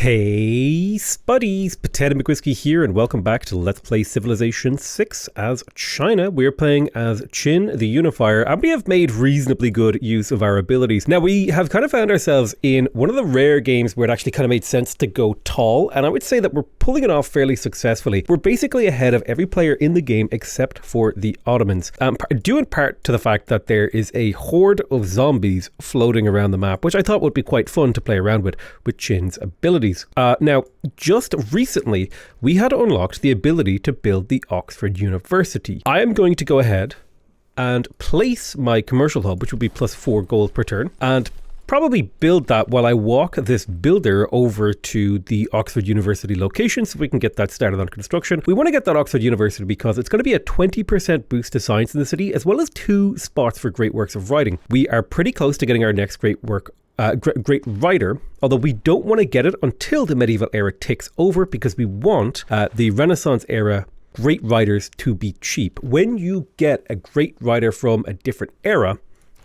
Hey Spuddies, Potato McWhiskey here, and welcome back to Let's Play Civilization 6 as China. We're playing as Qin the Unifier, and we have made reasonably good use of our abilities. Now, we have kind of found ourselves in one of the rare games where it actually kind of made sense to go tall, and I would say that we're pulling it off fairly successfully. We're basically ahead of every player in the game except for the Ottomans, due in part to the fact that there is a horde of zombies floating around the map, which I thought would be quite fun to play around with Qin's abilities. Now, just recently, we had unlocked the ability to build the Oxford University. I am going to go ahead and place my commercial hub, which will be plus 4 gold per turn, and probably build that while I walk this builder over to the Oxford University location so we can get that started on construction. We want to get that Oxford University because it's going to be a 20% boost to science in the city, as well as 2 spots for great works of writing. We are pretty close to getting our next great writer, although we don't want to get it until the medieval era ticks over because we want the Renaissance era great writers to be cheap. When you get a great writer from a different era,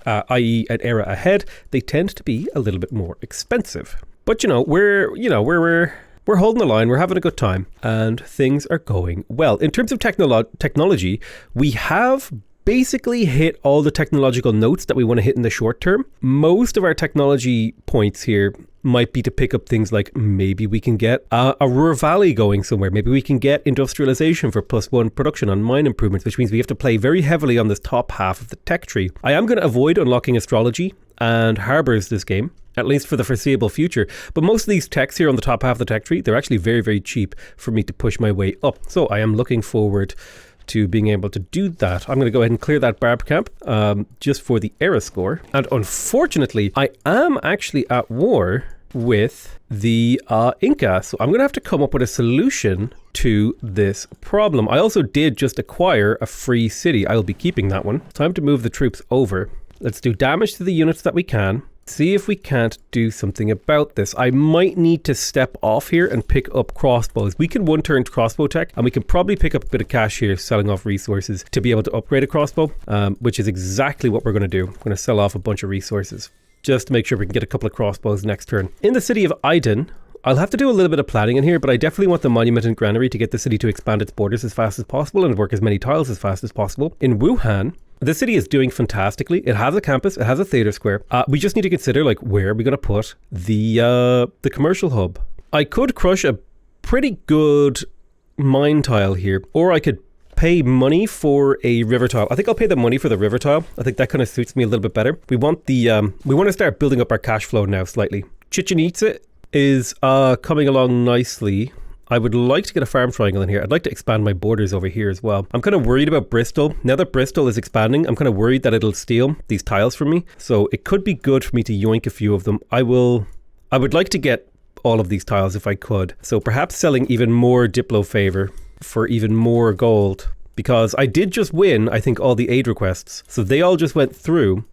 i.e. an era ahead, they tend to be a little bit more expensive. But we're holding the line, we're having a good time, and things are going well. In terms of technology, we have basically hit all the technological notes that we want to hit in the short term. Most of our technology points here might be to pick up things like maybe we can get a Ruhr Valley going somewhere. Maybe we can get industrialization for +1 production on mine improvements, which means we have to play very heavily on this top half of the tech tree. I am going to avoid unlocking astrology and harbors this game, at least for the foreseeable future. But most of these techs here on the top half of the tech tree, they're actually very, very cheap for me to push my way up. So I am looking forward to being able to do that. I'm going to go ahead and clear that barb camp just for the era score. And unfortunately, I am actually at war with the Inca. So I'm going to have to come up with a solution to this problem. I also did just acquire a free city. I'll be keeping that one. Time to move the troops over. Let's do damage to the units that we can. See if we can't do something about this. I might need to step off here and pick up crossbows. We can one-turn crossbow tech, and we can probably pick up a bit of cash here selling off resources to be able to upgrade a crossbow, which is exactly what we're going to do. We're going to sell off a bunch of resources just to make sure we can get a couple of crossbows next turn. In the city of WIDIN, I'll have to do a little bit of planning in here, but I definitely want the monument and granary to get the city to expand its borders as fast as possible and work as many tiles as fast as possible. In Wuhan, the city is doing fantastically. It has a campus, it has a theater square. We just need to consider, like, where are we going to put the commercial hub? I could crush a pretty good mine tile here, or I could pay money for a river tile. I think I'll pay the money for the river tile. I think that kind of suits me a little bit better. We want to start building up our cash flow now slightly. Chichen Itza is coming along nicely. I would like to get a farm triangle in here. I'd like to expand my borders over here as well. I'm kind of worried about Bristol. Now that Bristol is expanding, I'm kind of worried that it'll steal these tiles from me. So it could be good for me to yoink a few of them. I would like to get all of these tiles if I could. So perhaps selling even more Diplo favor for even more gold, because I did just win, I think, all the aid requests. So they all just went through,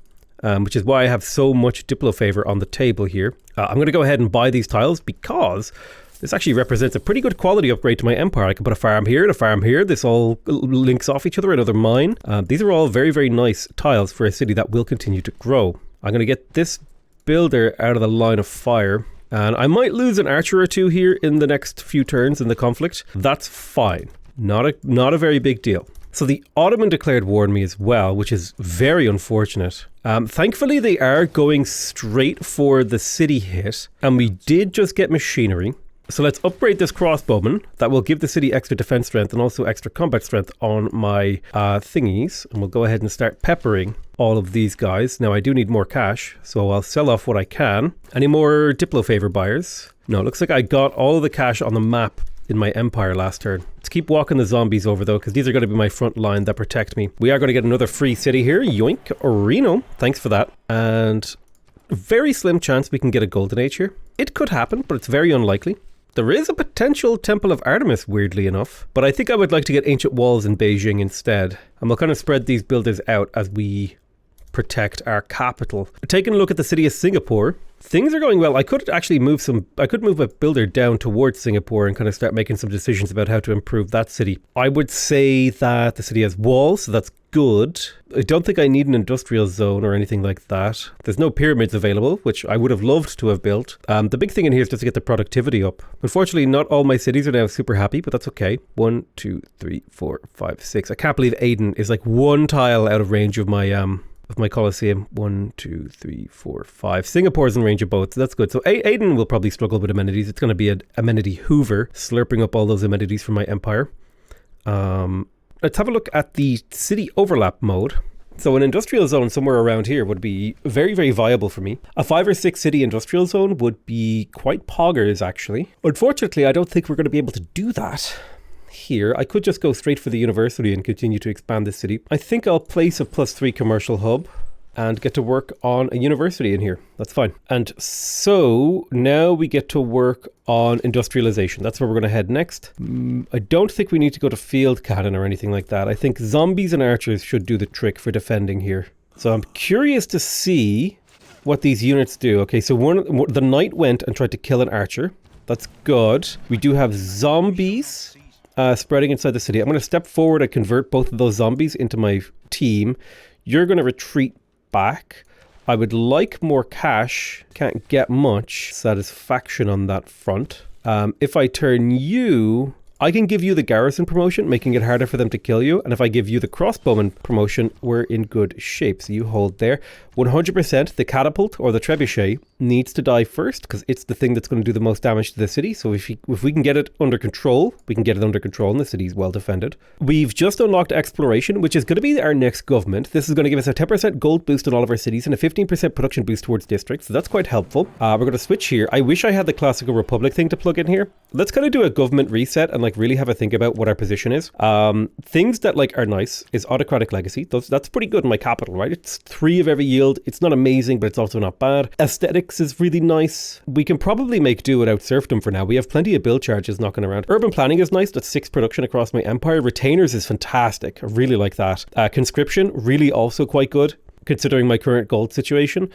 which is why I have so much Diplo favor on the table here. I'm going to go ahead and buy these tiles because this actually represents a pretty good quality upgrade to my empire. I can put a farm here and a farm here. This all links off each other, another mine. These are all very, very nice tiles for a city that will continue to grow. I'm going to get this builder out of the line of fire. And I might lose an archer or two here in the next few turns in the conflict. That's fine. Not a very big deal. So the Ottoman declared war on me as well, which is very unfortunate. Thankfully, they are going straight for the city hit. And we did just get machinery. So let's upgrade this crossbowman. That will give the city extra defense strength and also extra combat strength on my thingies. And we'll go ahead and start peppering all of these guys. Now I do need more cash, so I'll sell off what I can. Any more Diplo favor buyers? No, it looks like I got all of the cash on the map in my empire last turn. Let's keep walking the zombies over though, because these are going to be my front line that protect me. We are going to get another free city here. Yoink, Reno. Thanks for that. And very slim chance we can get a golden age here. It could happen, but it's very unlikely. There is a potential Temple of Artemis, weirdly enough, but I think I would like to get ancient walls in Beijing instead. And we'll kind of spread these builders out as we protect our capital. Taking a look at the city of Singapore, things are going well. I could actually move a builder down towards Singapore and kind of start making some decisions about how to improve that city. I would say that the city has walls, so that's good. I don't think I need an industrial zone or anything like that. There's no pyramids available, which I would have loved to have built. The big thing in here is just to get the productivity up. Unfortunately, not all my cities are now super happy, but that's okay. 1, 2, 3, 4, 5, 6. I can't believe Aden is like one tile out of range of my Colosseum. 1, 2, 3, 4, 5. Singapore's in range of both, so that's good. So Aden will probably struggle with amenities. It's going to be an amenity hoover, slurping up all those amenities from my empire. Let's have a look at the city overlap mode. So an industrial zone somewhere around here would be very, very viable for me. A 5 or 6 city industrial zone would be quite poggers, actually. Unfortunately, I don't think we're going to be able to do that here. I could just go straight for the university and continue to expand the city. I think I'll place a +3 commercial hub and get to work on a university in here. That's fine. And so now we get to work on industrialization. That's where we're going to head next. I don't think we need to go to field cannon or anything like that. I think zombies and archers should do the trick for defending here. So I'm curious to see what these units do. Okay, so the knight went and tried to kill an archer. That's good. We do have zombies spreading inside the city. I'm going to step forward and convert both of those zombies into my team. You're going to retreat back. I would like more cash. Can't get much satisfaction on that front. If I turn you, I can give you the garrison promotion, making it harder for them to kill you. And if I give you the crossbowman promotion, we're in good shape. So you hold there. 100% the catapult or the trebuchet needs to die first because it's the thing that's going to do the most damage to the city. So if we can get it under control, we can get it under control and the city's well defended. We've just unlocked exploration, which is going to be our next government. This is going to give us a 10% gold boost in all of our cities and a 15% production boost towards districts. So that's quite helpful. We're going to switch here. I wish I had the classical republic thing to plug in here. Let's kind of do a government reset and like really have a think about what our position is. Things that like are nice is autocratic legacy. That's pretty good in my capital, right? It's 3 of every yield. It's not amazing, but it's also not bad. Aesthetics is really nice. We can probably make do without serfdom for now. We have plenty of build charges knocking around. Urban planning is nice. That's 6 production across my empire. Retainers is fantastic. I really like that. Conscription, really also quite good considering my current gold situation.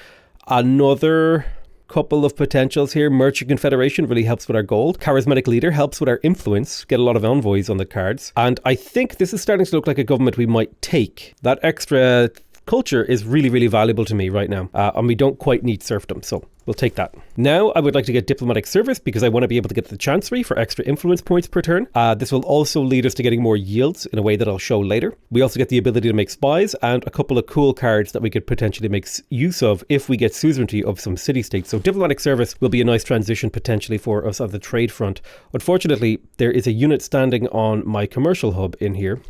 Another couple of potentials here. Merchant Confederation really helps with our gold. Charismatic Leader helps with our influence. Get a lot of envoys on the cards. And I think this is starting to look like a government we might take. That extra culture is really, really valuable to me right now. And we don't quite need serfdom, so we'll take that. Now I would like to get diplomatic service because I want to be able to get the chancery for extra influence points per turn. This will also lead us to getting more yields in a way that I'll show later. We also get the ability to make spies and a couple of cool cards that we could potentially make use of if we get suzerainty of some city-states. So diplomatic service will be a nice transition potentially for us on the trade front. Unfortunately, there is a unit standing on my commercial hub in here.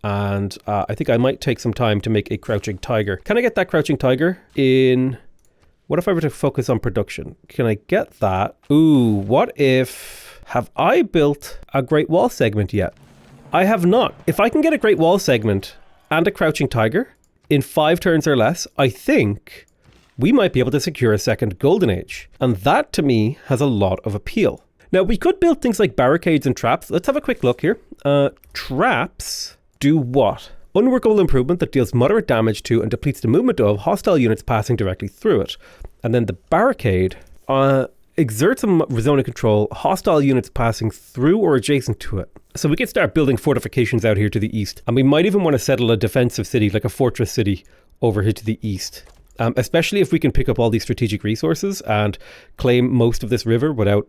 And I think I might take some time to make a crouching tiger. Can I get that crouching tiger in... What if I were to focus on production? Can I get that? Ooh, what if... Have I built a Great Wall segment yet? I have not. If I can get a Great Wall segment and a crouching tiger in 5 turns or less, I think we might be able to secure a second golden age. And that to me has a lot of appeal. Now we could build things like barricades and traps. Let's have a quick look here. Traps do what? Unworkable improvement that deals moderate damage to and depletes the movement of hostile units passing directly through it. And then the barricade exerts a zone of control, hostile units passing through or adjacent to it. So we can start building fortifications out here to the east. And we might even want to settle a defensive city, like a fortress city, over here to the east. Especially if we can pick up all these strategic resources and claim most of this river without,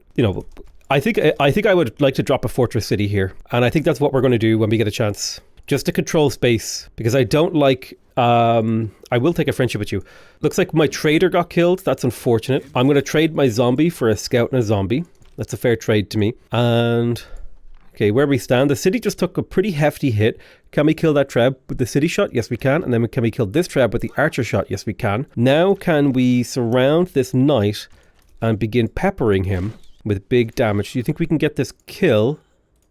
I think I would like to drop a fortress city here. And I think that's what we're going to do when we get a chance. Just to control space, because I don't like... I will take a friendship with you. Looks like my trader got killed. That's unfortunate. I'm going to trade my zombie for a scout and a zombie. That's a fair trade to me. And... Okay, where we stand, the city just took a pretty hefty hit. Can we kill that treb with the city shot? Yes, we can. And then can we kill this treb with the archer shot? Yes, we can. Now can we surround this knight and begin peppering him with big damage? Do you think we can get this kill?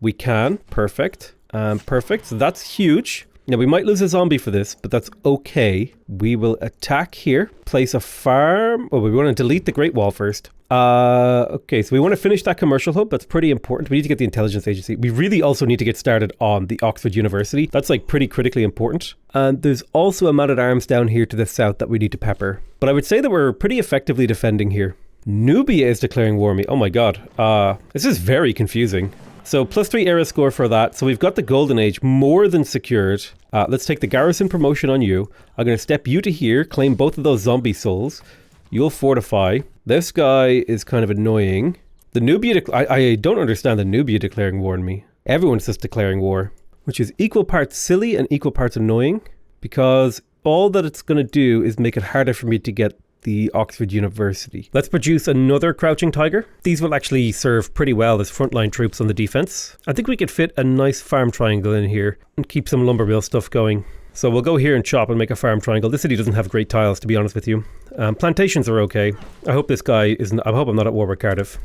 We can. Perfect. Perfect. So that's huge. Now we might lose a zombie for this, but that's okay. We will attack here. Place a farm. Oh, we want to delete the Great Wall first. Okay, so we want to finish that commercial hub. That's pretty important. We need to get the intelligence agency. We really also need to get started on the Oxford University. That's like pretty critically important. And there's also a man-at-arms down here to the south that we need to pepper. But I would say that we're pretty effectively defending here. Nubia is declaring war on me. Oh my god. This is very confusing. So +3 era score for that. So we've got the golden age more than secured. Let's take the garrison promotion on you. I'm going to step you to here, claim both of those zombie souls. You'll fortify. This guy is kind of annoying. The Nubia, I don't understand the Nubia declaring war on me. Everyone's just declaring war, which is equal parts silly and equal parts annoying, because all that it's going to do is make it harder for me to get the Oxford University. Let's produce another Crouching Tiger. These will actually serve pretty well as frontline troops on the defense. I think we could fit a nice farm triangle in here and keep some lumber mill stuff going. So we'll go here and chop and make a farm triangle. This city doesn't have great tiles, to be honest with you. Plantations are okay. I hope this guy isn't... I hope I'm not at war with Cardiff.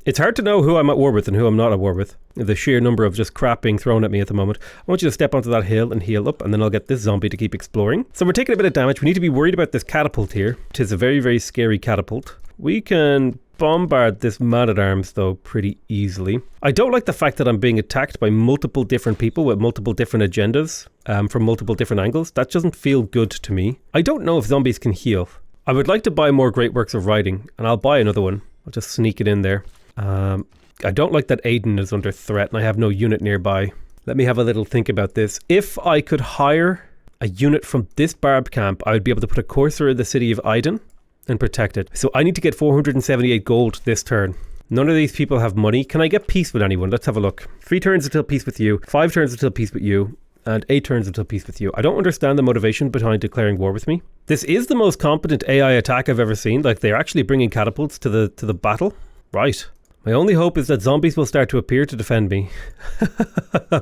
It's hard to know who I'm at war with and who I'm not at war with. The sheer number of just crap being thrown at me at the moment. I want you to step onto that hill and heal up, and then I'll get this zombie to keep exploring. So we're taking a bit of damage. We need to be worried about this catapult here. It is a very, very scary catapult. We can bombard this man-at-arms though pretty easily. I don't like the fact that I'm being attacked by multiple different people with multiple different agendas from multiple different angles. That doesn't feel good to me. I don't know if zombies can heal. I would like to buy more great works of writing, and I'll buy another one. I'll just sneak it in there. I don't like that Aiden is under threat and I have no unit nearby. Let me have a little think about this. If I could hire a unit from this barb camp, I would be able to put a courser in the city of Iden and protect it. So I need to get 478 gold this turn. None of these people have money. Can I get peace with anyone? Let's have a look. 3 turns until peace with you, 5 turns until peace with you, and 8 turns until peace with you. I don't understand the motivation behind declaring war with me. This is the most competent AI attack I've ever seen. Like, they're actually bringing catapults to the battle. Right. My only hope is that zombies will start to appear to defend me,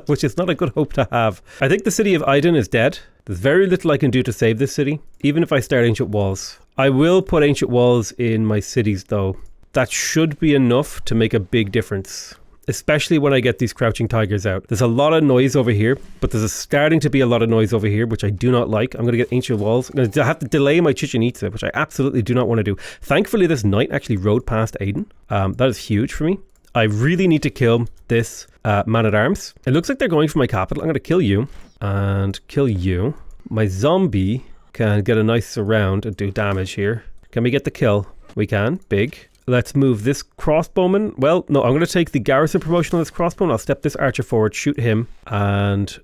which is not a good hope to have. I think the city of Iden is dead. There's very little I can do to save this city, even if I start ancient walls. I will put ancient walls in my cities though. That should be enough to make a big difference, especially when I get these Crouching Tigers out. There's a lot of noise over here, but there's starting to be a lot of noise over here, which I do not like. I'm going to get ancient walls. I'm going to have to delay my Chichen Itza, which I absolutely do not want to do. Thankfully, this knight actually rode past Aiden. That is huge for me. I really need to kill this man-at-arms. It looks like they're going for my capital. I'm going to kill you and kill you. My zombie can get a nice surround and do damage here. Can we get the kill? We can. Big. Let's move this crossbowman. Well, no, I'm going to take the garrison promotion on this crossbowman. I'll step this archer forward, shoot him, and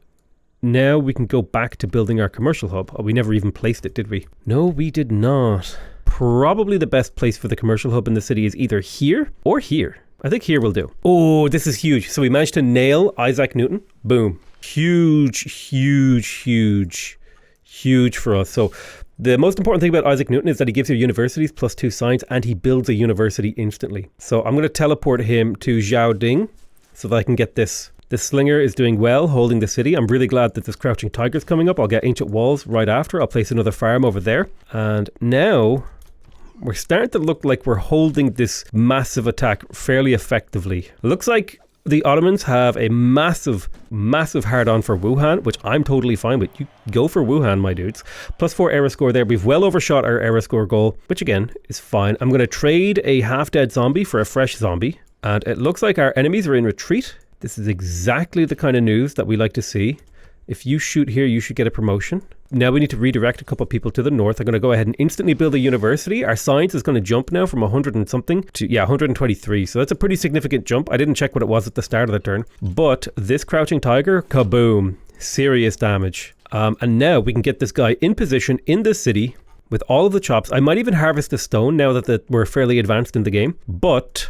now we can go back to building our commercial hub. Oh, we never even placed it, did we? No, we did not. Probably the best place for the commercial hub in the city is either here or here. I think here will do. Oh, this is huge. So we managed to nail Isaac Newton. Boom. Huge, huge, huge, huge for us. So the most important thing about Isaac Newton is that he gives you universities +2 science, and he builds a university instantly. So I'm going to teleport him to Zhaoding so that I can get this. This slinger is doing well, holding the city. I'm really glad that this Crouching Tiger is coming up. I'll get ancient walls right after. I'll place another farm over there. And now we're starting to look like we're holding this massive attack fairly effectively. It looks like the Ottomans have a massive, massive hard-on for Wuhan, which I'm totally fine with. You go for Wuhan, my dudes. +4 era score there. We've well overshot our era score goal, which again is fine. I'm going to trade a half-dead zombie for a fresh zombie. And it looks like our enemies are in retreat. This is exactly the kind of news that we like to see. If you shoot here, you should get a promotion. Now we need to redirect a couple of people to the north. I'm going to go ahead and instantly build a university. Our science is going to jump now from 100 and something to, 123. So that's a pretty significant jump. I didn't check what it was at the start of the turn. But this Crouching Tiger, kaboom. Serious damage. And now we can get this guy in position in this city with all of the chops. I might even harvest the stone now that we're fairly advanced in the game. But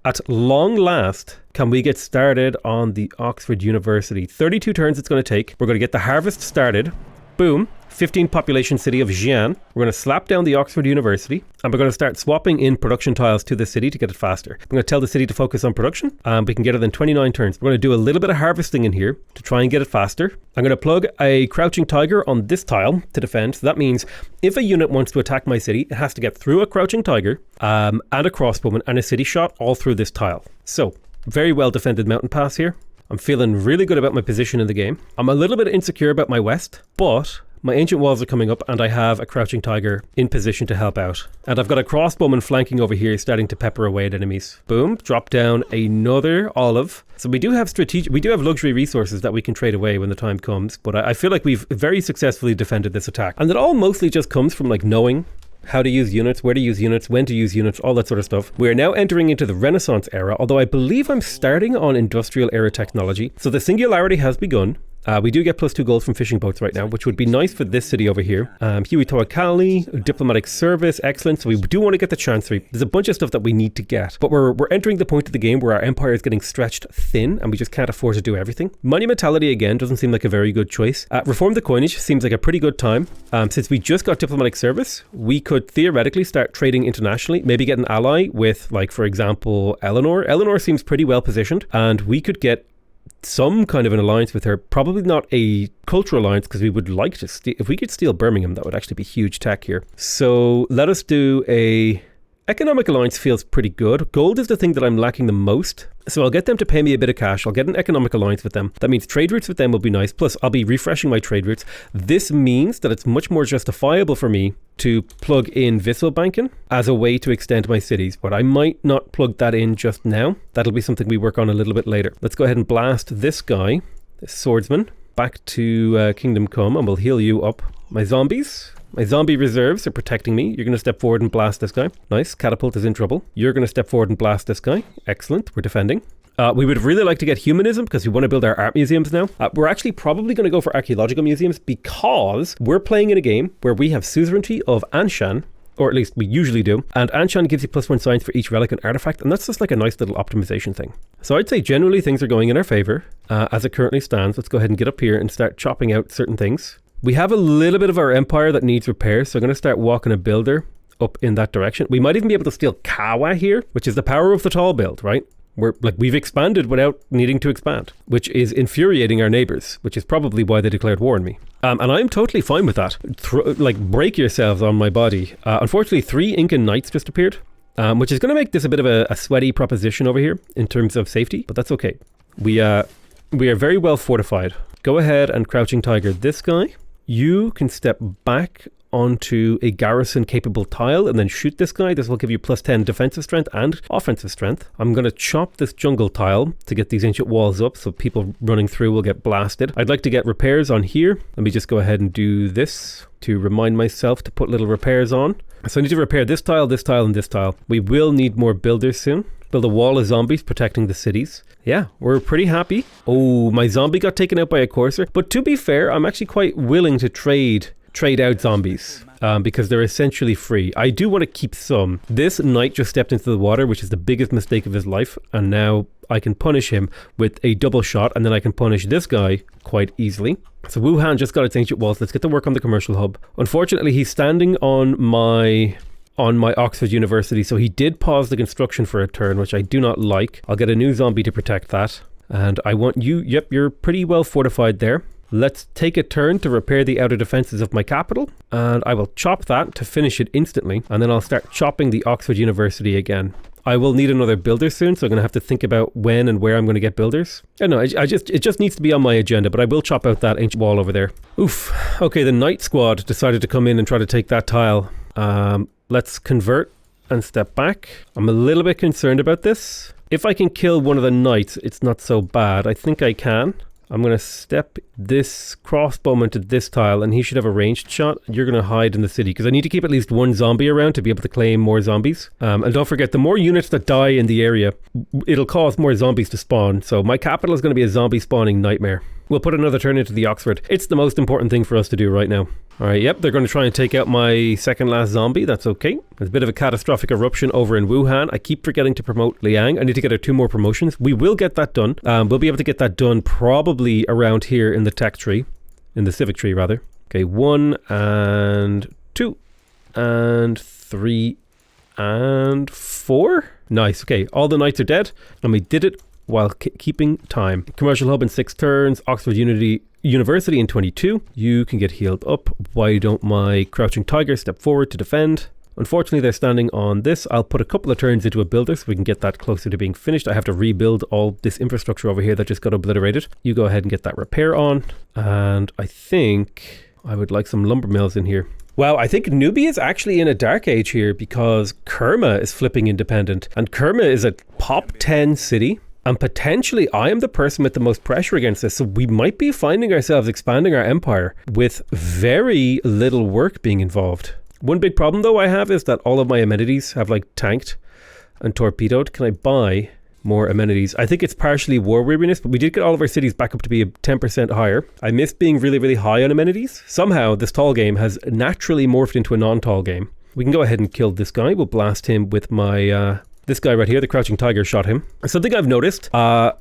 at long last, can we get started on the Oxford University? 32 turns it's going to take. We're going to get the harvest started. Boom. 15 population city of Xi'an. We're going to slap down the Oxford University, and we're going to start swapping in production tiles to the city to get it faster. I'm going to tell the city to focus on production, and we can get it in 29 turns. We're going to do a little bit of harvesting in here to try and get it faster. I'm going to plug a Crouching Tiger on this tile to defend. So that means if a unit wants to attack my city, it has to get through a Crouching Tiger and a crossbowman and a city shot all through this tile. So very well defended mountain pass here. I'm feeling really good about my position in the game. I'm a little bit insecure about my west, but my ancient walls are coming up and I have a Crouching Tiger in position to help out. And I've got a crossbowman flanking over here starting to pepper away at enemies. Boom, drop down another olive. So we do have luxury resources that we can trade away when the time comes, but I feel like we've very successfully defended this attack. And it all mostly just comes from like knowing how to use units, where to use units, when to use units, all that sort of stuff. We're now entering into the Renaissance era, although I believe I'm starting on industrial era technology. So the singularity has begun. We do get +2 gold from fishing boats right now, which would be nice for this city over here. Huey Tawakali, diplomatic service, excellent. So we do want to get the chancery. There's a bunch of stuff that we need to get, but we're entering the point of the game where our empire is getting stretched thin and we just can't afford to do everything. Monumentality again doesn't seem like a very good choice. Reform the coinage seems like a pretty good time. Since we just got diplomatic service, we could theoretically start trading internationally, maybe get an ally with, like, for example, Eleanor. Eleanor seems pretty well positioned, and we could get some kind of an alliance with her. Probably not a cultural alliance, because we would like to if we could steal Birmingham, that would actually be huge tech here. So let us do a economic alliance. Feels pretty good. Gold is the thing that I'm lacking the most, so I'll get them to pay me a bit of cash. I'll get an economic alliance with them. That means trade routes with them will be nice. Plus I'll be refreshing my trade routes. This means that it's much more justifiable for me to plug in Vissel banking as a way to extend my cities, but I might not plug that in just now. That'll be something we work on a little bit later. Let's go ahead and blast this guy, this swordsman, back to Kingdom Come, and we'll heal you up. My zombie reserves are protecting me. You're going to step forward and blast this guy. Nice. Catapult is in trouble. You're going to step forward and blast this guy. Excellent. We're defending. We would really like to get humanism because we want to build our art museums now. We're actually probably going to go for archaeological museums because we're playing in a game where we have suzerainty of Anshan, or at least we usually do. And Anshan gives you +1 science for each relic and artifact, and that's just like a nice little optimization thing. So I'd say generally things are going in our favor as it currently stands. Let's go ahead and get up here and start chopping out certain things. We have a little bit of our empire that needs repair, so I'm going to start walking a builder up in that direction. We might even be able to steal Kawa here, which is the power of the tall build, right? We've expanded without needing to expand, which is infuriating our neighbors, which is probably why they declared war on me. And I'm totally fine with that. Break yourselves on my body. Unfortunately, 3 Incan knights just appeared, which is going to make this a bit of a sweaty proposition over here in terms of safety, but that's okay. We are very well fortified. Go ahead and Crouching Tiger this guy. You can step back onto a garrison capable tile and then shoot this guy. This will give you +10 defensive strength and offensive strength. I'm going to chop this jungle tile to get these ancient walls up so people running through will get blasted. I'd like to get repairs on here. Let me just go ahead and do this to remind myself to put little repairs on. So I need to repair this tile, this tile, and this tile. We will need more builders soon. Build a wall of zombies protecting the cities. Yeah, we're pretty happy. Oh, my zombie got taken out by a courser. But to be fair, I'm actually quite willing to trade out zombies because they're essentially free. I do want to keep some. This knight just stepped into the water, which is the biggest mistake of his life, and now I can punish him with a double shot, and then I can punish this guy quite easily. So Wuhan just got its ancient walls. Let's get to work on the commercial hub. Unfortunately, he's standing on my Oxford University, so he did pause the construction for a turn, which I do not like. I'll get a new zombie to protect that, and I want you. Yep, you're pretty well fortified there. Let's take a turn to repair the outer defenses of my capital, and I will chop that to finish it instantly, and then I'll start chopping the Oxford University again. I will need another builder soon, so I'm going to have to think about when and where I'm going to get builders. I don't know, it just needs to be on my agenda, but I will chop out that ancient wall over there. Oof. Okay, the Knight Squad decided to come in and try to take that tile. Let's convert and step back. I'm a little bit concerned about this. If I can kill one of the knights, it's not so bad. I think I can. I'm going to step this crossbowman to this tile, and he should have a ranged shot. You're going to hide in the city, because I need to keep at least one zombie around to be able to claim more zombies. And don't forget, the more units that die in the area, it'll cause more zombies to spawn. So my capital is going to be a zombie spawning nightmare. We'll put another turn into the Oxford. It's the most important thing for us to do right now. Alright, yep, they're going to try and take out my second last zombie. That's okay. There's a bit of a catastrophic eruption over in Wuhan. I keep forgetting to promote Liang. I need to get her 2 more promotions. We will get that done. We'll be able to get that done probably around here in the tech tree. In the civic tree, rather. Okay, 1 and 2 and 3 and 4. Nice. Okay, all the knights are dead, and we did it while keeping time. Commercial hub in 6 turns. Oxford University in 22. You can get healed up. Why don't my Crouching Tiger step forward to defend? Unfortunately, they're standing on this. I'll put a couple of turns into a builder so we can get that closer to being finished. I have to rebuild all this infrastructure over here that just got obliterated. You go ahead and get that repair on. And I think I would like some lumber mills in here. Wow, I think Nubia is actually in a dark age here because Kerma is flipping independent. And Kerma is a top 10 city. And potentially I am the person with the most pressure against this. So we might be finding ourselves expanding our empire with very little work being involved. One big problem though I have is that all of my amenities have like tanked and torpedoed. Can I buy more amenities? I think it's partially war weariness, but we did get all of our cities back up to be 10% higher. I miss being really, really high on amenities. Somehow this tall game has naturally morphed into a non-tall game. We can go ahead and kill this guy. We'll blast him with my... this guy right here, the Crouching Tiger, shot him. Something I've noticed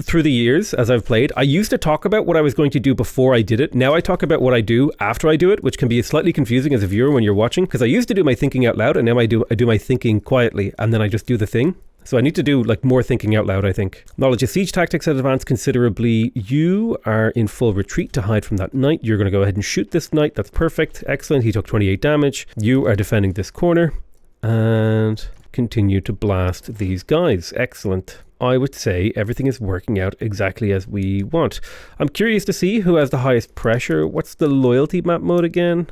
through the years as I've played, I used to talk about what I was going to do before I did it. Now I talk about what I do after I do it, which can be slightly confusing as a viewer when you're watching, because I used to do my thinking out loud, and now I do my thinking quietly, and then I just do the thing. So I need to do like more thinking out loud, I think. Knowledge of siege tactics has advanced considerably. You are in full retreat to hide from that knight. You're going to go ahead and shoot this knight. That's perfect. Excellent. He took 28 damage. You are defending this corner. And... continue to blast these guys. Excellent. I would say everything is working out exactly as we want. I'm curious to see who has the highest pressure. What's the loyalty map mode again?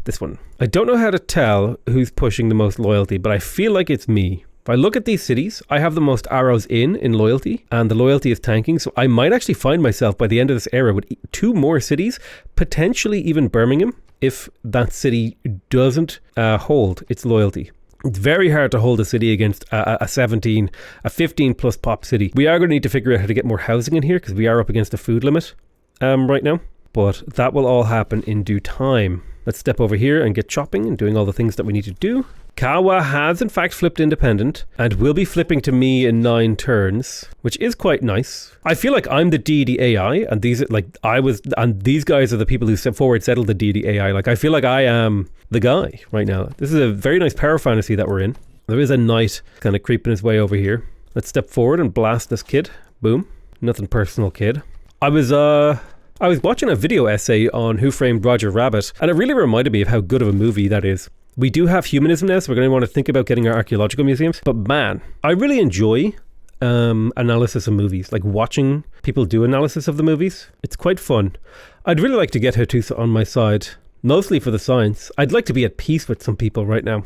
This one. I don't know how to tell who's pushing the most loyalty, but I feel like it's me. If I look at these cities, I have the most arrows in loyalty, and the loyalty is tanking, so I might actually find myself by the end of this era with 2 more cities, potentially even Birmingham, if that city doesn't hold its loyalty. It's very hard to hold a city against a 15 plus pop city. We are going to need to figure out how to get more housing in here, because we are up against a food limit right now, but that will all happen in due time. Let's step over here and get chopping and doing all the things that we need to do. Kawa has in fact flipped independent and will be flipping to me in 9 turns, which is quite nice. I feel like I'm the deity AI, and these guys are the people who step forward, settle the deity AI. Like I feel like I am the guy right now. This is a very nice power fantasy that we're in. There is a knight kind of creeping his way over here. Let's step forward and blast this kid. Boom. Nothing personal, kid. I was watching a video essay on Who Framed Roger Rabbit, and it really reminded me of how good of a movie that is. We do have humanism now, so we're going to want to think about getting our archaeological museums. But man, I really enjoy analysis of movies, like watching people do analysis of the movies. It's quite fun. I'd really like to get Hattusa on my side, mostly for the science. I'd like to be at peace with some people right now.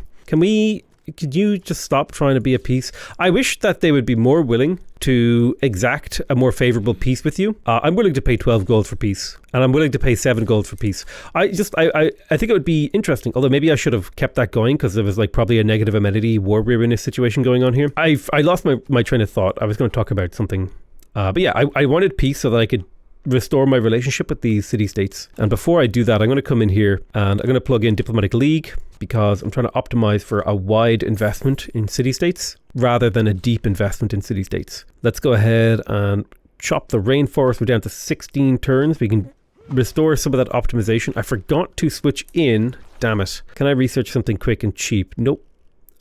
Could you just stop trying to be at peace? I wish that they would be more willing to exact a more favorable peace with you. I'm willing to pay 12 gold for peace, and I'm willing to pay 7 gold for peace. I think it would be interesting, although maybe I should have kept that going because there was like probably a negative amenity war weariness situation going on here. I lost my train of thought. I was going to talk about something, but yeah, I wanted peace so that I could restore my relationship with these city-states. And before I do that, I'm going to come in here and I'm going to plug in Diplomatic League, because I'm trying to optimize for a wide investment in city-states rather than a deep investment in city-states. Let's go ahead and chop the rainforest. We're down to 16 turns. We can restore some of that optimization. I forgot to switch in. Damn it. Can I research something quick and cheap? Nope.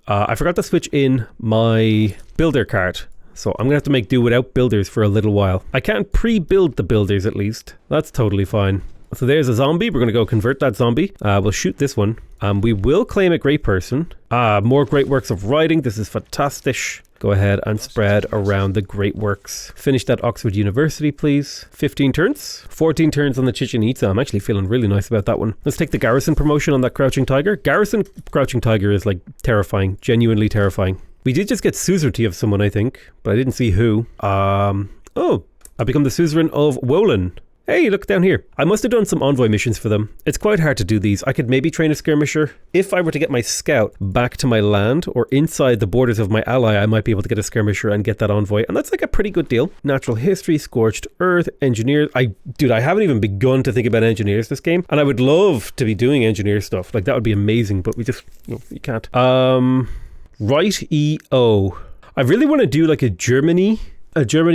I forgot to switch in my builder card. So I'm going to have to make do without builders for a little while. I can't pre-build the builders at least. That's totally fine. So there's a zombie. We're going to go convert that zombie. We'll shoot this one. We will claim a great person. More great works of writing. This is fantastic. Go ahead and spread around the great works. Finish that Oxford University, please. 15 turns. 14 turns on the Chichen Itza. I'm actually feeling really nice about that one. Let's take the Garrison promotion on that Crouching Tiger. Garrison Crouching Tiger is like terrifying. Genuinely terrifying. We did just get suzerainty of someone, I think, but I didn't see who. Oh, I become the suzerain of Wolin. Hey, look down here. I must have done some envoy missions for them. It's quite hard to do these. I could maybe train a skirmisher. If I were to get my scout back to my land or inside the borders of my ally, I might be able to get a skirmisher and get that envoy. And that's like a pretty good deal. Natural history, scorched earth, engineers. I haven't even begun to think about engineers this game. And I would love to be doing engineer stuff. Like that would be amazing, but we just, you can't. Right EO. I really want to do like a Germany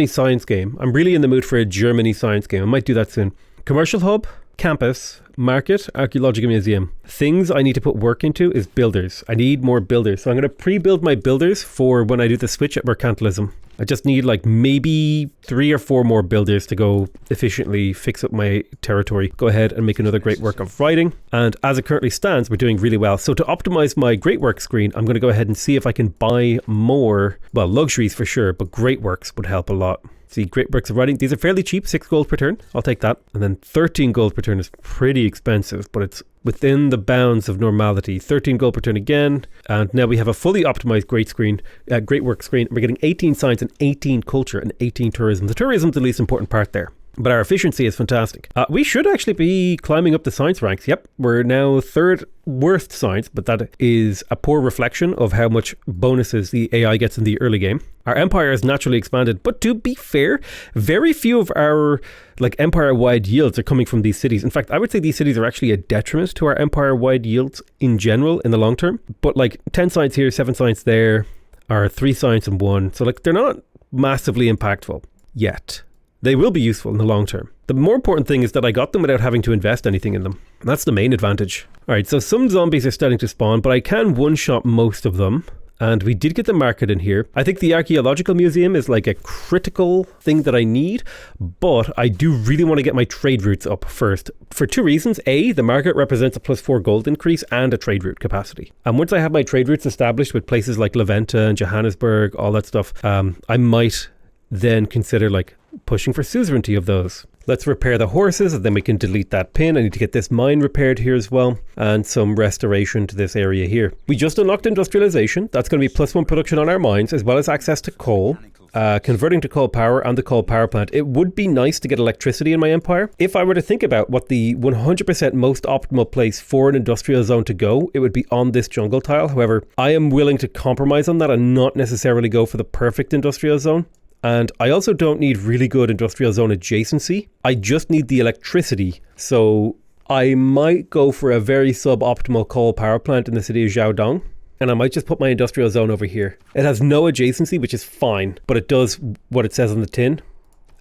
science game. I'm really in the mood for a Germany science game. I might do that soon. Commercial hub, campus, market, archaeological museum. Things I need to put work into is builders. I need more builders. So I'm going to pre-build my builders for when I do the switch at mercantilism. I just need like maybe 3 or 4 more builders to go efficiently fix up my territory. Go ahead and make another great work of writing. And as it currently stands, we're doing really well. So to optimize my great work screen, I'm going to go ahead and see if I can buy more, well, luxuries for sure, but great works would help a lot. See, great works of writing. These are fairly cheap, 6 gold per turn. I'll take that. And then 13 gold per turn is pretty expensive, but it's within the bounds of normality. 13 gold per turn again. And now we have a fully optimized great work screen. We're getting 18 science and 18 culture and 18 tourism. The tourism is the least important part there. but our efficiency is fantastic. We should actually be climbing up the science ranks. Yep, we're now third worst science, but that is a poor reflection of how much bonuses the AI gets in the early game. Our empire has naturally expanded, but to be fair, very few of our empire-wide yields are coming from these cities. In fact, I would say these cities are actually a detriment to our empire-wide yields in general in the long term. But 10 science here, 7 science there, or 3 science and 1. So they're not massively impactful yet. They will be useful in the long term. The more important thing is that I got them without having to invest anything in them. That's the main advantage. Alright, so some zombies are starting to spawn, but I can one-shot most of them. And we did get the market in here. I think the archaeological museum is a critical thing that I need, but I do really want to get my trade routes up first for 2 reasons. A, the market represents a +4 gold increase and a trade route capacity. And once I have my trade routes established with places like Leventa and Johannesburg, all that stuff, I might then consider pushing for suzerainty of those. Let's repair the horses and then we can delete that pin. I need to get this mine repaired here as well, and some restoration to this area here. We just unlocked industrialization. That's going to be +1 production on our mines, as well as access to coal, converting to coal power and the coal power plant. It would be nice to get electricity in my empire. If I were to think about what the 100% most optimal place for an industrial zone to go, it would be on this jungle tile. However, I am willing to compromise on that and not necessarily go for the perfect industrial zone. And I also don't need really good industrial zone adjacency. I just need the electricity. So I might go for a very suboptimal coal power plant in the city of Jiaodong. And I might just put my industrial zone over here. It has no adjacency, which is fine, but it does what it says on the tin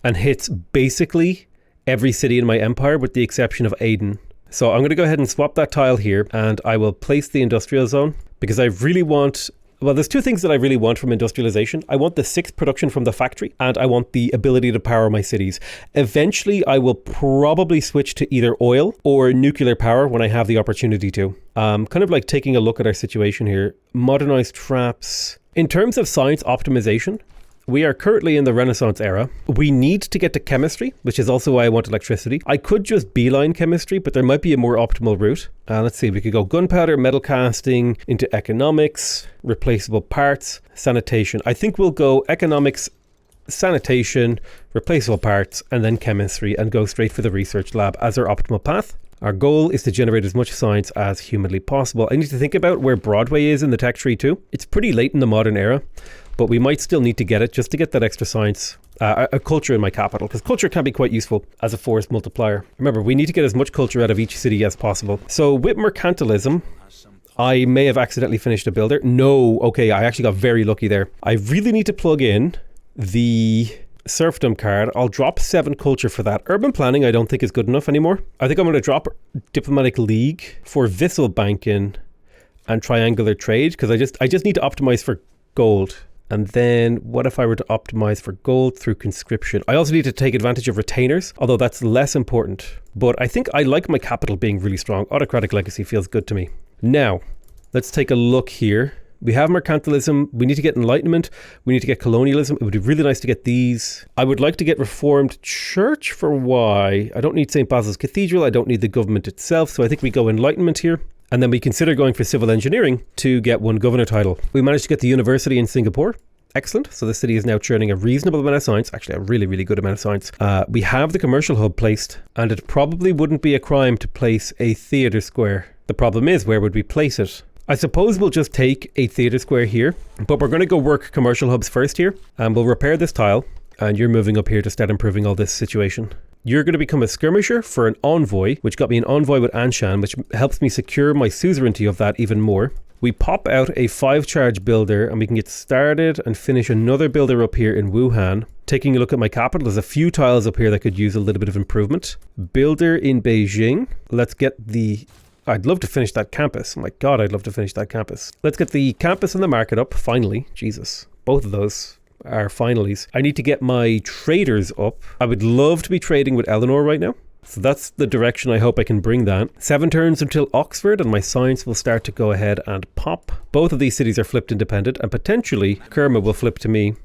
and hits basically every city in my empire with the exception of Aden. So I'm going to go ahead and swap that tile here, and I will place the industrial zone because I really want... Well, there's 2 things that I really want from industrialization. I want the 6th production from the factory, and I want the ability to power my cities. Eventually, I will probably switch to either oil or nuclear power when I have the opportunity to. Kind of taking a look at our situation here. Modernized traps. In terms of science optimization, we are currently in the Renaissance era. We need to get to chemistry, which is also why I want electricity. I could just beeline chemistry, but there might be a more optimal route. Let's see, we could go gunpowder, metal casting, into economics, replaceable parts, sanitation. I think we'll go economics, sanitation, replaceable parts, and then chemistry, and go straight for the research lab as our optimal path. Our goal is to generate as much science as humanly possible. I need to think about where Broadway is in the tech tree too. It's pretty late in the modern era, but we might still need to get it just to get that extra science, a culture in my capital, because culture can be quite useful as a force multiplier. Remember, we need to get as much culture out of each city as possible. So with mercantilism, I may have accidentally finished a builder. No, okay, I actually got very lucky there. I really need to plug in the serfdom card. I'll drop 7 culture for that. Urban planning I don't think is good enough anymore. I think I'm going to drop diplomatic league for Vissel banking and triangular trade, because I just need to optimize for gold. And then what if I were to optimize for gold through conscription? I also need to take advantage of retainers, although that's less important. But I think I like my capital being really strong. Autocratic legacy feels good to me. Now, let's take a look here. We have mercantilism. We need to get enlightenment. We need to get colonialism. It would be really nice to get these. I would like to get reformed church for Y. I don't need St. Basil's Cathedral. I don't need the government itself. So I think we go enlightenment here. And then we consider going for civil engineering to get 1 governor title. We managed to get the university in Singapore. Excellent. So the city is now churning a reasonable amount of science, actually a really, really good amount of science. We have the commercial hub placed, and it probably wouldn't be a crime to place a theatre square. The problem is, where would we place it? I suppose we'll just take a theatre square here, but we're going to go work commercial hubs first here, and we'll repair this tile, and you're moving up here to start improving all this situation. You're going to become a skirmisher for an envoy, which got me an envoy with Anshan, which helps me secure my suzerainty of that even more. We pop out a 5-charge builder and we can get started and finish another builder up here in Wuhan. Taking a look at my capital, there's a few tiles up here that could use a little bit of improvement. Builder in Beijing. Let's get the... I'd love to finish that campus. Oh my God, I'd love to finish that campus. Let's get the campus and the market up, finally. Jesus, both of those are finalies. I need to get my traders up. I would love to be trading with Eleanor right now. So that's the direction I hope I can bring that. 7 turns until Oxford and my science will start to go ahead and pop. Both of these cities are flipped independent and potentially Kerma will flip to me.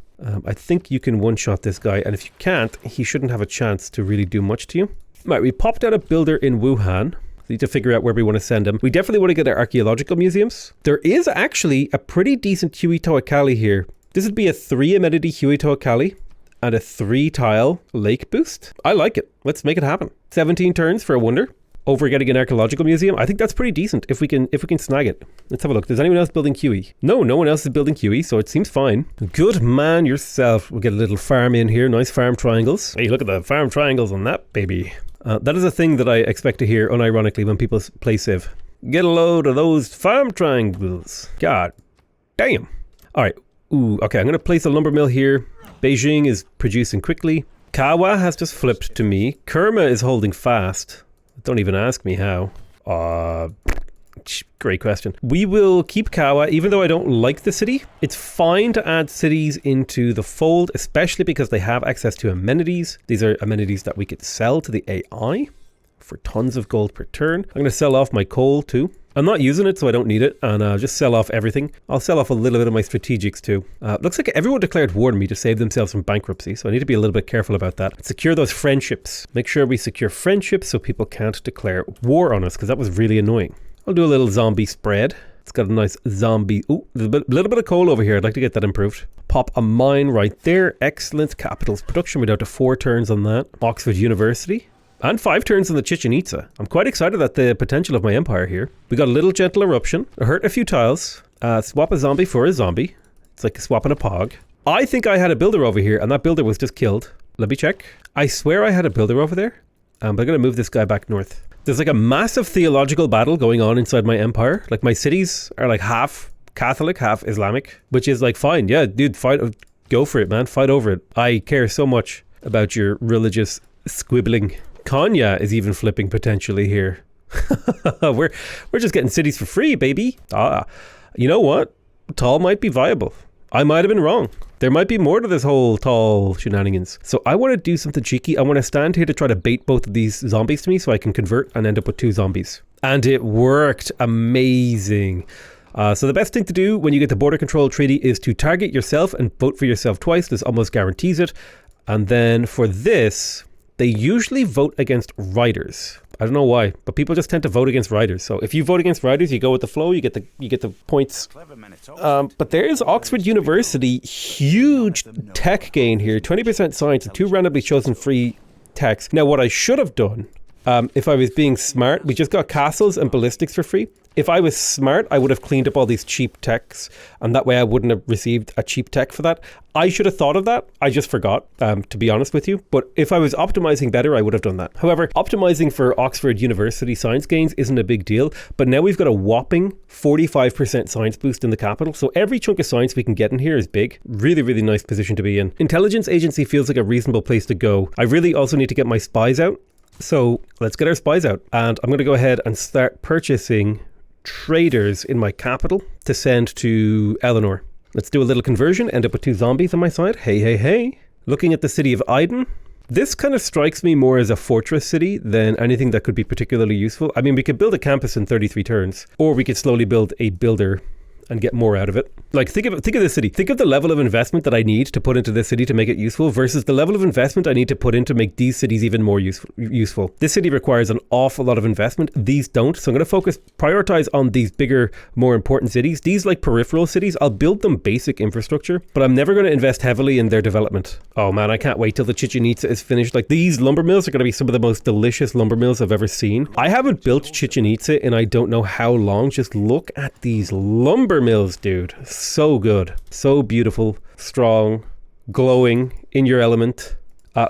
I think you can one-shot this guy, and if you can't, he shouldn't have a chance to really do much to you. Right, we popped out a builder in Wuhan. We need to figure out where we want to send him. We definitely want to get our archaeological museums. There is actually a pretty decent Huey Toakali here. This would be a 3 amenity Huey Toakali. and a 3-tile lake boost. I like it. Let's make it happen. 17 turns for a wonder. Over getting an archaeological museum. I think that's pretty decent if we can snag it. Let's have a look. Does anyone else building QE? No one else is building QE, so it seems fine. Good man yourself. We'll get a little farm in here. Nice farm triangles. Hey, look at the farm triangles on that baby. That is a thing that I expect to hear unironically when people play Civ. Get a load of those farm triangles. God damn. All right. Ooh, okay. I'm going to place a lumber mill here. Beijing is producing quickly. Kawa has just flipped to me. Kerma is holding fast. Don't even ask me how. Great question. We will keep Kawa, even though I don't like the city. It's fine to add cities into the fold, especially because they have access to amenities. These are amenities that we could sell to the AI for tons of gold per turn. I'm going to sell off my coal too. I'm not using it, so I don't need it, and just sell off everything. I'll sell off a little bit of my strategics too. Looks like everyone declared war on me to save themselves from bankruptcy, so I need to be a little bit careful about that. Secure those friendships. Make sure we secure friendships so people can't declare war on us, because that was really annoying. I'll do a little zombie spread. It's got a nice zombie... Ooh, there's a little bit of coal over here. I'd like to get that improved. Pop a mine right there. Excellent. Capitals production. We're down to 4 turns on that. Oxford University. And 5 turns on the Chichen Itza. I'm quite excited at the potential of my empire here. We got a little gentle eruption. I hurt a few tiles. Swap a zombie for a zombie. It's like swapping a pog. I think I had a builder over here and that builder was just killed. Let me check. I swear I had a builder over there. But I'm going to move this guy back north. There's like a massive theological battle going on inside my empire. Like my cities are like half Catholic, half Islamic, which is like fine. Yeah, dude, fight. Go for it, man. Fight over it. I care so much about your religious squibbling. Konya is even flipping potentially here. we're just getting cities for free, baby. You know what? Tall might be viable. I might have been wrong. There might be more to this whole tall shenanigans. So I want to do something cheeky. I want to stand here to try to bait both of these zombies to me so I can convert and end up with 2 zombies. And it worked. Amazing. So the best thing to do when you get the border control treaty is to target yourself and vote for yourself twice. This almost guarantees it. And then for this... they usually vote against riders. I don't know why, but people just tend to vote against riders. So if you vote against riders, you go with the flow, you get the points. But there's Oxford University, huge tech gain here, 20% science, 2 randomly chosen free techs. Now what I should have done, if I was being smart, we just got castles and ballistics for free. If I was smart, I would have cleaned up all these cheap techs, and that way I wouldn't have received a cheap tech for that. I should have thought of that. I just forgot, to be honest with you. But if I was optimizing better, I would have done that. However, optimizing for Oxford University science gains isn't a big deal, but now we've got a whopping 45% science boost in the capital. So every chunk of science we can get in here is big. Really, really nice position to be in. Intelligence agency feels like a reasonable place to go. I really also need to get my spies out. So let's get our spies out. And I'm going to go ahead and start purchasing traders in my capital to send to Eleanor. Let's do a little conversion, end up with 2 zombies on my side. Hey, hey, hey. Looking at the city of WIDIN. This kind of strikes me more as a fortress city than anything that could be particularly useful. I mean, we could build a campus in 33 turns, or we could slowly build a builder and get more out of it. Like, think of this city. Think of the level of investment that I need to put into this city to make it useful versus the level of investment I need to put in to make these cities even more useful. This city requires an awful lot of investment. These don't. So I'm going to prioritize on these bigger, more important cities. These like peripheral cities, I'll build them basic infrastructure, but I'm never going to invest heavily in their development. Oh man, I can't wait till the Chichen Itza is finished. Like, these lumber mills are going to be some of the most delicious lumber mills I've ever seen. I haven't built Chichen Itza in I don't know how long. Just look at these lumber mills, dude. So good, so beautiful, strong, glowing, in your element.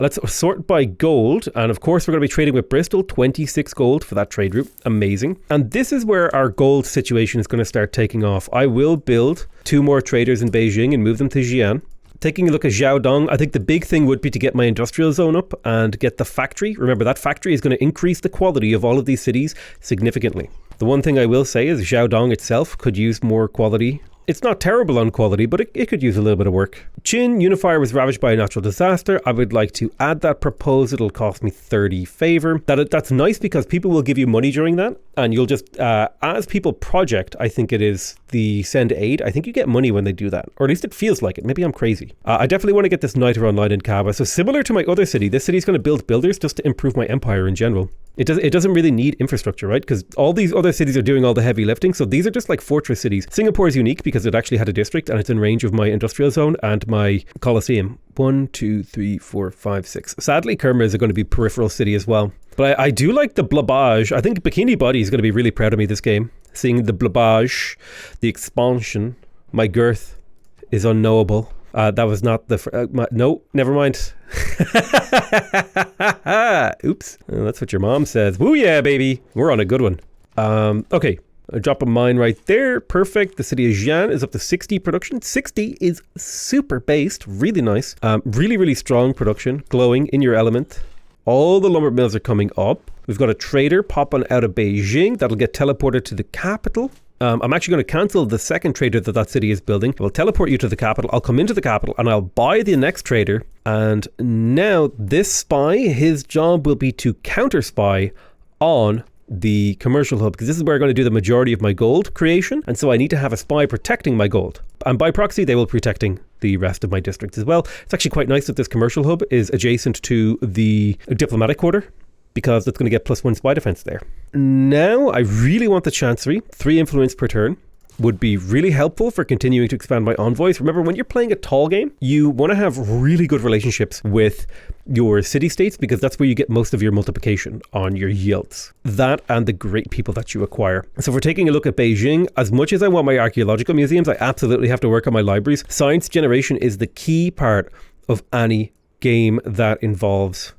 Let's sort by gold, and of course we're going to be trading with Bristol. 26 gold for that trade route. Amazing. And this is where our gold situation is going to start taking off. I will build 2 more traders in Beijing and move them to Xi'an. Taking a look at Jiaodong, I think the big thing would be to get my industrial zone up and get the factory. Remember, that factory is going to increase the quality of all of these cities significantly. The one thing I will say is Jiaodong itself could use more quality. It's not terrible on quality, but it could use a little bit of work. Qin Unifier was ravaged by a natural disaster. I would like to add that proposal. It'll cost me 30 favor. That's nice because people will give you money during that, and you'll just, as people project, I think it is the send aid. I think you get money when they do that, or at least it feels like it. Maybe I'm crazy. I definitely want to get this Niter online in Kaaba. So similar to my other city, this city is going to build builders just to improve my empire in general. It doesn't really need infrastructure, right? Because all these other cities are doing all the heavy lifting. So these are just like fortress cities. Singapore is unique because because it actually had a district and it's in range of my industrial zone and my Colosseum. 1, 2, 3, 4, 5, 6. Sadly, Kerma is going to be peripheral city as well. But I do like the blobage. I think Bikini Body is going to be really proud of me this game. Seeing the blobage, the expansion, my girth is unknowable. That was not the... no, never mind. Oops. That's what your mom says. Woo yeah, baby. We're on a good one. Okay. I drop a mine right there. Perfect. The city of Xi'an is up to 60 production. 60 is super based. Really nice. Really, really strong production. Glowing in your element. All the lumber mills are coming up. We've got a trader popping out of Beijing. That'll get teleported to the capital. I'm actually going to cancel the second trader that city is building. I'll teleport you to the capital. I'll come into the capital and I'll buy the next trader. And now this spy, his job will be to counter spy on the commercial hub, because this is where I'm going to do the majority of my gold creation. And so I need to have a spy protecting my gold. And by proxy, they will be protecting the rest of my districts as well. It's actually quite nice that this commercial hub is adjacent to the diplomatic quarter, because it's going to get +1 spy defense there. Now, I really want the Chancery. 3 influence per turn would be really helpful for continuing to expand my envoys. Remember, when you're playing a tall game, you want to have really good relationships with your city-states, because that's where you get most of your multiplication on your yields. That and the great people that you acquire. So if we're taking a look at Beijing, as much as I want my archaeological museums, I absolutely have to work on my libraries. Science generation is the key part of any game that involves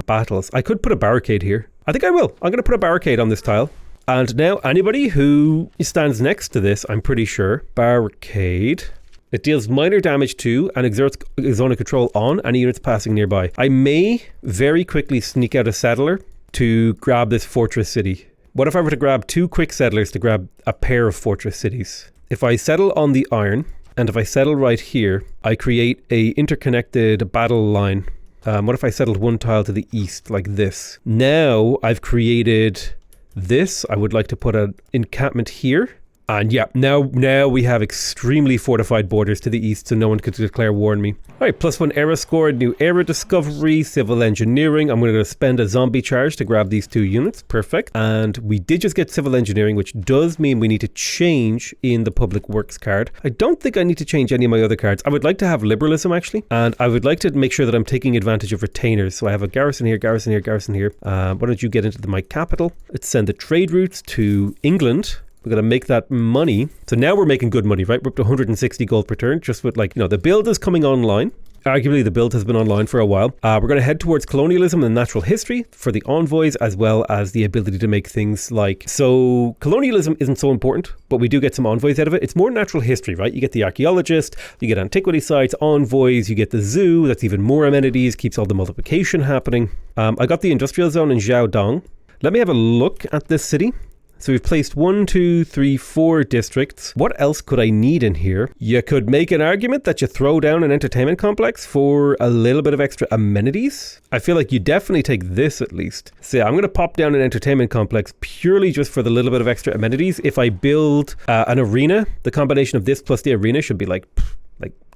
battles. I could put a barricade here. I think I will. I'm going to put a barricade on this tile. And now anybody who stands next to this, I'm pretty sure, barricade. It deals minor damage to and exerts a zone of control on any units passing nearby. I may very quickly sneak out a settler to grab this fortress city. What if I were to grab 2 quick settlers to grab a pair of fortress cities? If I settle on the iron, and if I settle right here, I create a interconnected battle line. What if I settled 1 tile to the east like this? Now I've created this. I would like to put an encampment here. And yeah, now we have extremely fortified borders to the east, so no one could declare war on me. All right, +1 era score, new era discovery, civil engineering. I'm going to spend a zombie charge to grab these 2 units. Perfect. And we did just get civil engineering, which does mean we need to change in the public works card. I don't think I need to change any of my other cards. I would like to have liberalism, actually. And I would like to make sure that I'm taking advantage of retainers. So I have a garrison here, garrison here, garrison here. Why don't you get into my capital? Let's send the trade routes to England. We're going to make that money. So now we're making good money, right? We're up to 160 gold per turn, just with the build is coming online. Arguably, the build has been online for a while. We're going to head towards colonialism and natural history for the envoys, as well as the ability to make things like... So colonialism isn't so important, but we do get some envoys out of it. It's more natural history, right? You get the archaeologist, you get antiquity sites, envoys, you get the zoo. That's even more amenities, keeps all the multiplication happening. I got the industrial zone in Jiaodong. Let me have a look at this city. So we've placed 1, 2, 3, 4 districts. What else could I need in here? You could make an argument that you throw down an entertainment complex for a little bit of extra amenities. I feel like you definitely take this at least. So yeah, I'm going to pop down an entertainment complex purely just for the little bit of extra amenities. If I build an arena, the combination of this plus the arena should be like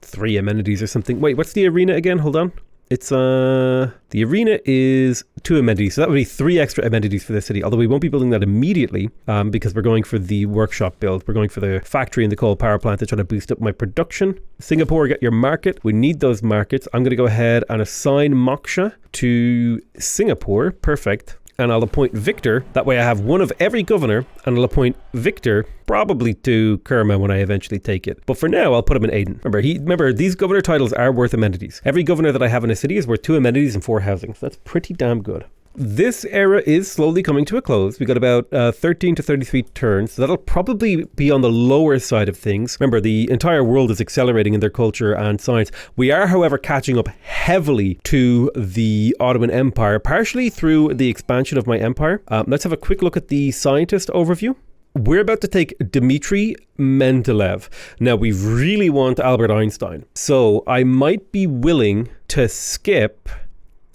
3 amenities or something. Wait, what's the arena again? Hold on. It's the arena is 2 amenities, so that would be 3 extra amenities for the city, although we won't be building that immediately because we're going for the workshop build. We're going for the factory and the coal power plant to try to boost up my production. Singapore, get your market. We need those markets. I'm going to go ahead and assign Moksha to Singapore. Perfect. And I'll appoint Victor. That way I have 1 of every governor, and I'll appoint Victor probably to Kerma when I eventually take it. But for now, I'll put him in Aden. Remember, these governor titles are worth amenities. Every governor that I have in a city is worth 2 amenities and 4 housing. So that's pretty damn good. This era is slowly coming to a close. We got about 13 to 33 turns. So that'll probably be on the lower side of things. Remember, the entire world is accelerating in their culture and science. We are, however, catching up heavily to the Ottoman Empire, partially through the expansion of my empire. Let's have a quick look at the scientist overview. We're about to take Dmitry Mendeleev. Now, we really want Albert Einstein. So I might be willing to skip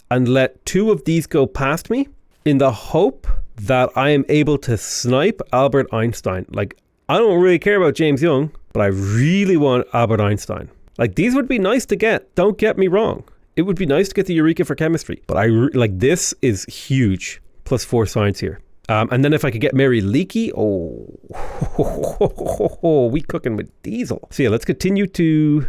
and let 2 of these go past me in the hope that I am able to snipe Albert Einstein. Like, I don't really care about James Young, but I really want Albert Einstein. Like, these would be nice to get. Don't get me wrong. It would be nice to get the Eureka for chemistry, but this is huge. +4 science here. And then if I could get Mary Leakey, we cooking with diesel. So yeah, let's continue to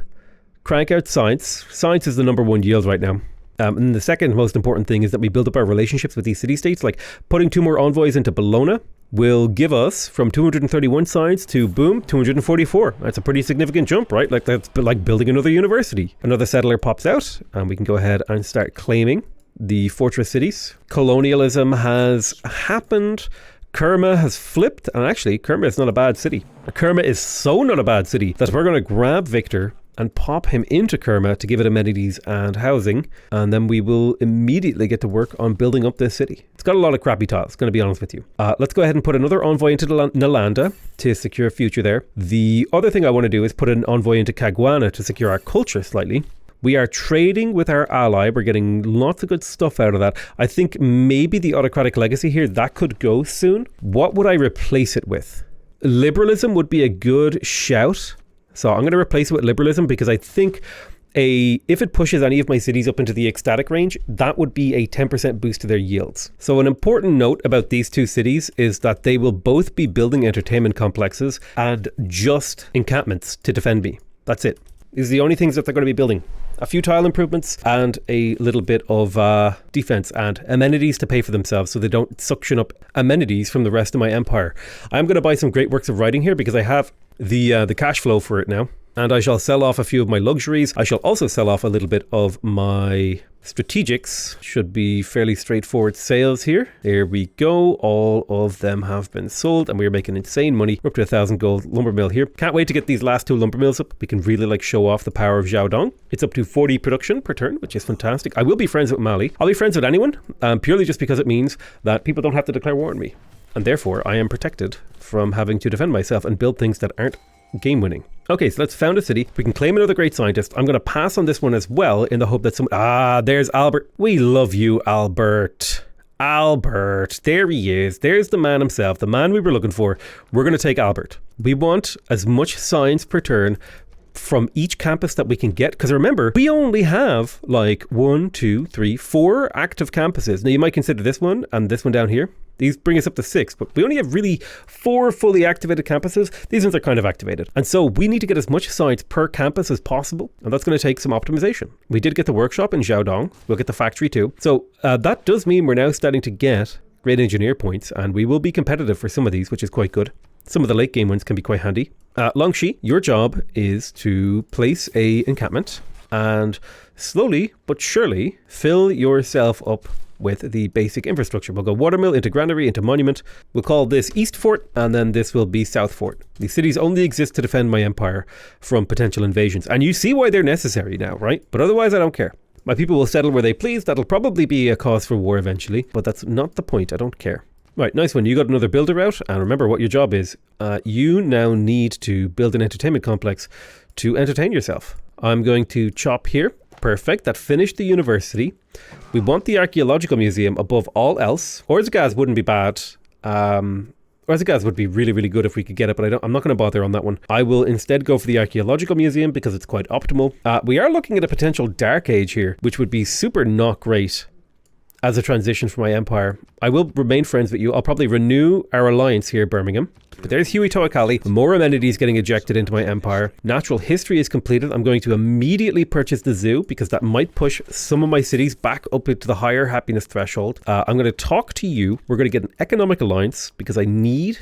crank out science. Science is the number one yield right now. And the second most important thing is that we build up our relationships with these city-states. Like putting 2 more envoys into Bologna will give us from 231 science to, boom, 244. That's a pretty significant jump, right? Like that's like building another university. Another settler pops out and we can go ahead and start claiming the fortress cities. Colonialism has happened. Kerma has flipped. And actually, Kerma is not a bad city. Kerma is so not a bad city that we're going to grab Victor and pop him into Kerma to give it amenities and housing, and then we will immediately get to work on building up this city. It's got a lot of crappy tiles, going to be honest with you. Let's go ahead and put another envoy into Nalanda to secure a future there. The other thing I want to do is put an envoy into Caguana to secure our culture slightly. We are trading with our ally. We're getting lots of good stuff out of that. I think maybe the autocratic legacy here, that could go soon. What would I replace it with? Liberalism would be a good shout. So I'm going to replace it with liberalism because I think if it pushes any of my cities up into the ecstatic range, that would be a 10% boost to their yields. So an important note about these two cities is that they will both be building entertainment complexes and just encampments to defend me. That's it. These are the only things that they're going to be building. A few tile improvements and a little bit of defense and amenities to pay for themselves so they don't suction up amenities from the rest of my empire. I'm going to buy some great works of writing here because I have the cash flow for it now. And I shall sell off a few of my luxuries. I shall also sell off a little bit of my strategics. Should be fairly straightforward sales here. There we go. All of them have been sold and we are making insane money. We're up to 1,000 gold lumber mill here. Can't wait to get these last 2 lumber mills up. We can really like show off the power of Jiaodong. It's up to 40 production per turn, which is fantastic. I will be friends with Mali. I'll be friends with anyone, purely just because it means that people don't have to declare war on me. And therefore I am protected from having to defend myself and build things that aren't game winning. Okay, so let's found a city. We can claim another great scientist. I'm going to pass on this one as well in the hope that there's Albert. We love you, Albert. Albert, there he is. There's the man himself, the man we were looking for. We're going to take Albert. We want as much science per turn from each campus that we can get, because remember, we only have like 1, 2, 3, 4 active campuses. Now you might consider this one and this one down here. These bring us up to 6, but we only have really 4 fully activated campuses. These ones are kind of activated. And so we need to get as much science per campus as possible. And that's going to take some optimization. We did get the workshop in Jiaodong. We'll get the factory too. So that does mean we're now starting to get great engineer points, and we will be competitive for some of these, which is quite good. Some of the late game ones can be quite handy. Longxi, your job is to place a encampment and slowly but surely fill yourself up with the basic infrastructure. We'll go watermill into granary into monument. We'll call this East Fort, and then this will be South Fort. These cities only exist to defend my empire from potential invasions. And you see why they're necessary now, right? But otherwise I don't care. My people will settle where they please. That'll probably be a cause for war eventually, but that's not the point. I don't care. Right, nice one. You got another builder out, and remember what your job is. You now need to build an entertainment complex to entertain yourself. I'm going to chop here. Perfect. That finished the university. We want the archaeological museum above all else. Orzagaz wouldn't be bad. Orzagaz would be really, really good if we could get it, but I'm not going to bother on that one. I will instead go for the archaeological museum because it's quite optimal. We are looking at a potential dark age here, which would be super not great as a transition for my empire. I will remain friends with you. I'll probably renew our alliance here, Birmingham. But there's Huey Toakali. More amenities getting ejected into my empire. Natural history is completed. I'm going to immediately purchase the zoo because that might push some of my cities back up into the higher happiness threshold. I'm going to talk to you. We're going to get an economic alliance because I need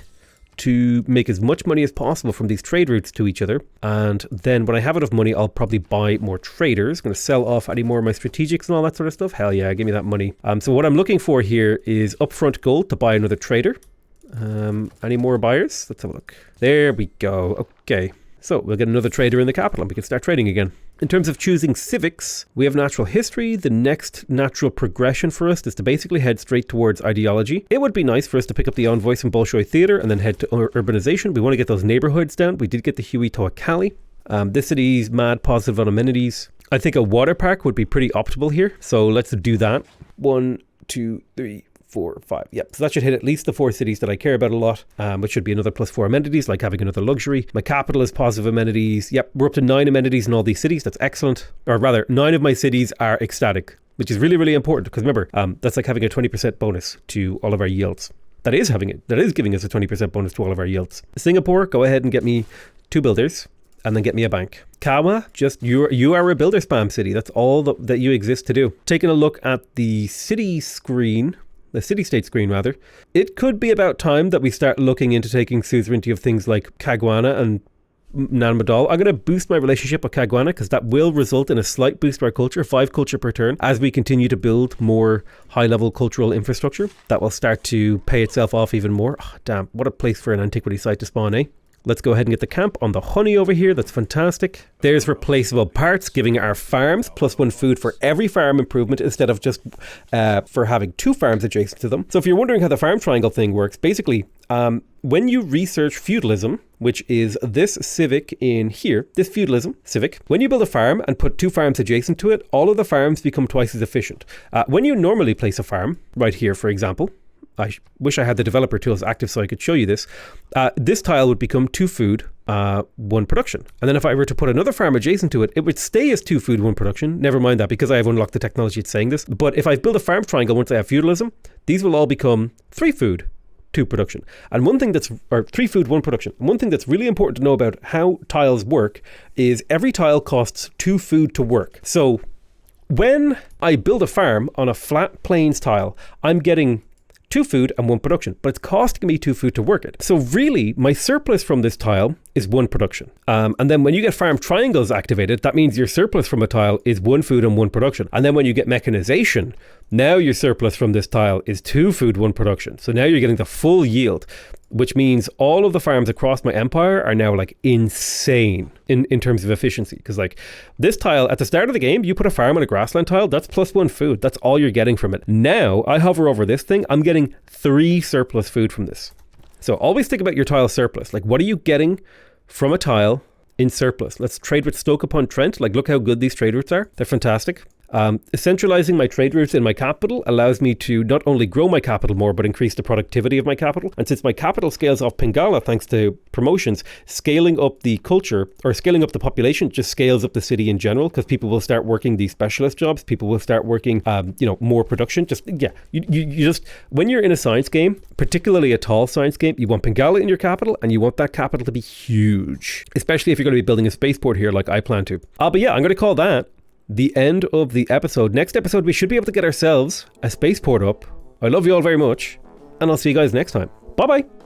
to make as much money as possible from these trade routes to each other. And then when I have enough money, I'll probably buy more traders. I'm going to sell off any more of my strategics and all that sort of stuff. Hell yeah, give me that money. So what I'm looking for here is upfront gold to buy another trader. Any more buyers? Let's have a look. There we go. Okay. So we'll get another trader in the capital and we can start trading again. In terms of choosing civics, we have natural history. The next natural progression for us is to basically head straight towards ideology. It would be nice for us to pick up the envoys from Bolshoi Theatre and then head to urbanization. We want to get those neighborhoods down. We did get the Huey Toakali. This city's mad positive on amenities. I think a water park would be pretty optimal here. So let's do that. 1, 2, 3, 4, 5. Yep. So that should hit at least the 4 cities that I care about a lot, which should be another +4 amenities, like having another luxury. My capital is positive amenities. Yep. We're up to 9 amenities in all these cities. That's excellent. Or rather, 9 of my cities are ecstatic, which is really, really important because remember, that's like having a 20% bonus to all of our yields. that is giving us a 20% bonus to all of our yields. Singapore, go ahead and get me 2 builders and then get me a bank. Kawa, just you are a builder spam city. That's all that you exist to do. Taking a look at the city screen, the city-state screen rather, it could be about time that we start looking into taking suzerainty of things like Kagwana and Nanmadol. I'm going to boost my relationship with Kagwana because that will result in a slight boost to our culture, 5 culture per turn, as we continue to build more high-level cultural infrastructure. That will start to pay itself off even more. Oh, damn, what a place for an antiquity site to spawn, eh? Let's go ahead and get the camp on the honey over here. That's fantastic. There's replaceable parts, giving our farms +1 food for every farm improvement instead of just for having 2 farms adjacent to them. So if you're wondering how the farm triangle thing works, basically, when you research feudalism, which is this civic in here, this feudalism civic, when you build a farm and put 2 farms adjacent to it, all of the farms become twice as efficient. When you normally place a farm, right here, for example, I wish I had the developer tools active so I could show you this. This tile would become 2 food, 1 production. And then if I were to put another farm adjacent to it, it would stay as 2 food, 1 production. Never mind that because I have unlocked the technology it's saying this. But if I build a farm triangle once I have feudalism, these will all become 3 food, 2 production. And one thing or 3 food, 1 production. And one thing that's really important to know about how tiles work is every tile costs 2 food to work. So when I build a farm on a flat plains tile, I'm getting 2 food and 1 production, but it's costing me 2 food to work it. So really, my surplus from this tile is 1 production. And then when you get farm triangles activated, that means your surplus from a tile is 1 food and 1 production. And then when you get mechanization, now your surplus from this tile is 2 food, 1 production. So now you're getting the full yield, which means all of the farms across my empire are now like insane in terms of efficiency. Because like this tile at the start of the game, you put a farm on a grassland tile, that's +1 food. That's all you're getting from it. Now I hover over this thing, I'm getting 3 surplus food from this. So always think about your tile surplus. Like what are you getting from a tile in surplus? Let's trade with Stoke-upon-Trent. Like look how good these trade routes are. They're fantastic. Centralizing my trade routes in my capital allows me to not only grow my capital more, but increase the productivity of my capital. And since my capital scales off Pingala thanks to promotions, scaling up the culture or scaling up the population just scales up the city in general because people will start working these specialist jobs. People will start working, more production. You just, when you're in a science game, particularly a tall science game, you want Pingala in your capital and you want that capital to be huge, especially if you're going to be building a spaceport here like I plan to. But yeah, I'm going to call that the end of the episode. Next episode, we should be able to get ourselves a spaceport up. I love you all very much, and I'll see you guys next time. Bye-bye.